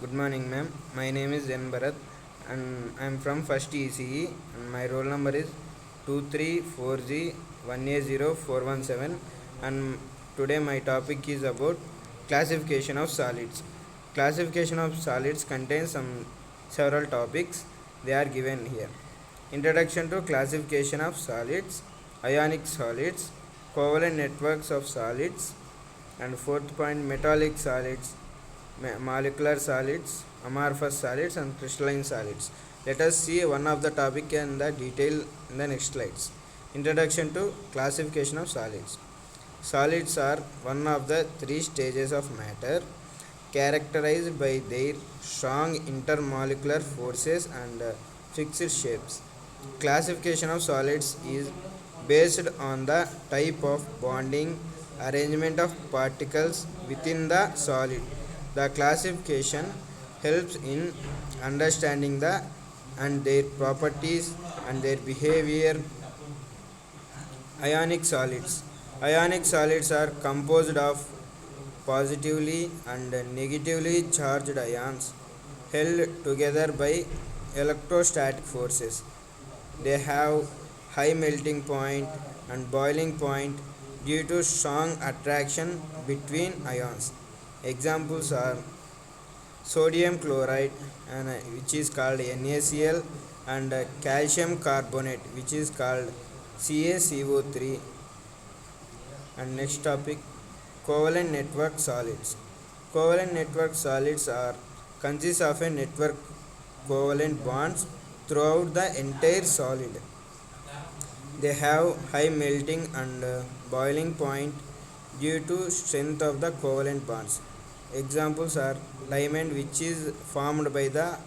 Good morning, ma'am. My name is N. Bharat and I am from first ECE and my roll number is 234G180417 and today my topic is about classification of solids. Classification of solids contains some several topics. They are given here. Introduction to classification of solids, ionic solids, covalent networks of solids, and fourth point metallic solids, molecular solids, amorphous solids, and crystalline solids. Let us see one of the topic in the detail in the next slides. Introduction to classification of solids. Solids are one of the three stages of matter characterized by their strong intermolecular forces and fixed shapes. Classification of solids is based on the type of bonding arrangement of particles within the solid. The classification helps in understanding the and their properties and their behavior. Ionic solids. Ionic solids are composed of positively and negatively charged ions held together by electrostatic forces. They have high melting point and boiling point due to strong attraction between ions. Examples are sodium chloride and which is called NaCl and calcium carbonate which is called CaCO3. And next topic, covalent network solids. Covalent network solids are consist of a network covalent bonds throughout the entire solid. They have high melting and boiling point due to strength of the covalent bonds. Examples are diamond which is formed by the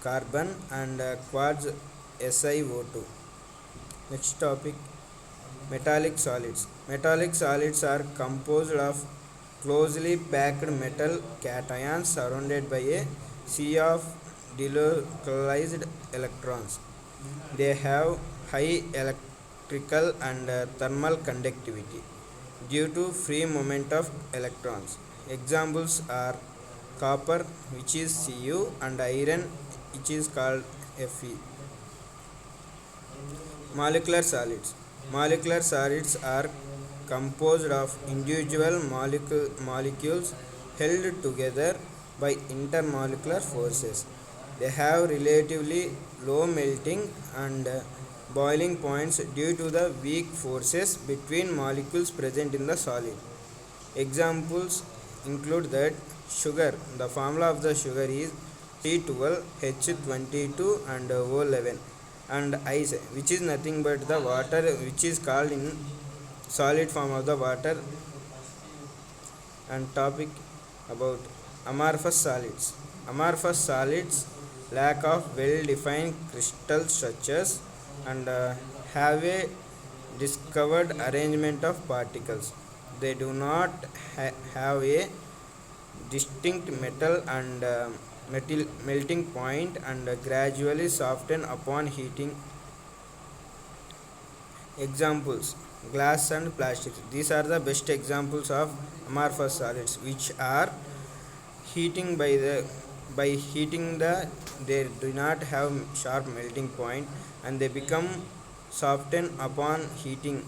carbon and quartz SiO2. Next topic, metallic solids. Metallic solids are composed of closely packed metal cations surrounded by a sea of delocalized electrons. They have high electrical and thermal conductivity due to free movement of electrons. Examples are copper which is Cu and iron which is called Fe. Molecular solids. Molecular solids are composed of individual molecules held together by intermolecular forces. They have relatively low melting and boiling points due to the weak forces between molecules present in the solid. Examples include that sugar, the formula of the sugar is C12H22 and O11, and ice which is nothing but the water which is called in solid form of the water. And topic about amorphous solids. Amorphous solids lack of well defined crystal structures and have a discovered arrangement of particles. They do not have a distinct metal and melting point and gradually soften upon heating. Examples glass and plastic. These are the best examples of amorphous solids which are heating by heating they do not have sharp melting point and they become soften upon heating.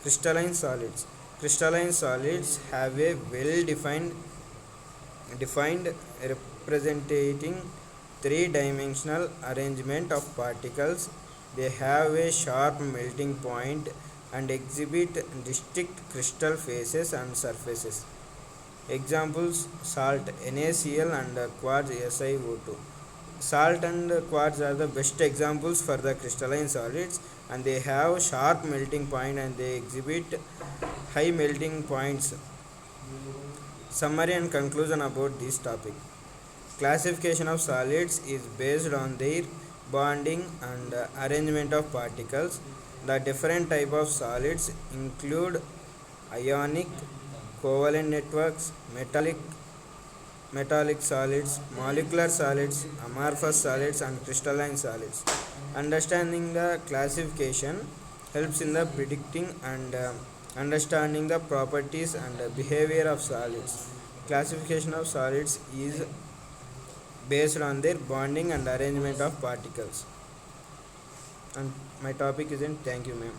Crystalline solids. Crystalline solids have a well defined representing three-dimensional arrangement of particles. They have a sharp melting point and exhibit distinct crystal faces and surfaces. Examples salt NaCl and quartz SiO2. Salt and quartz are the best examples for the crystalline solids and they have sharp melting point and they exhibit high melting points. Summary and conclusion about this topic. Classification of solids is based on their bonding and arrangement of particles. The different type of solids include ionic, covalent networks, metallic solids, molecular solids, amorphous solids, and crystalline solids. Understanding the classification helps in the predicting and understanding the properties and behavior of solids. Classification of solids is based on their bonding and arrangement of particles. And my topic is in. Thank you, ma'am.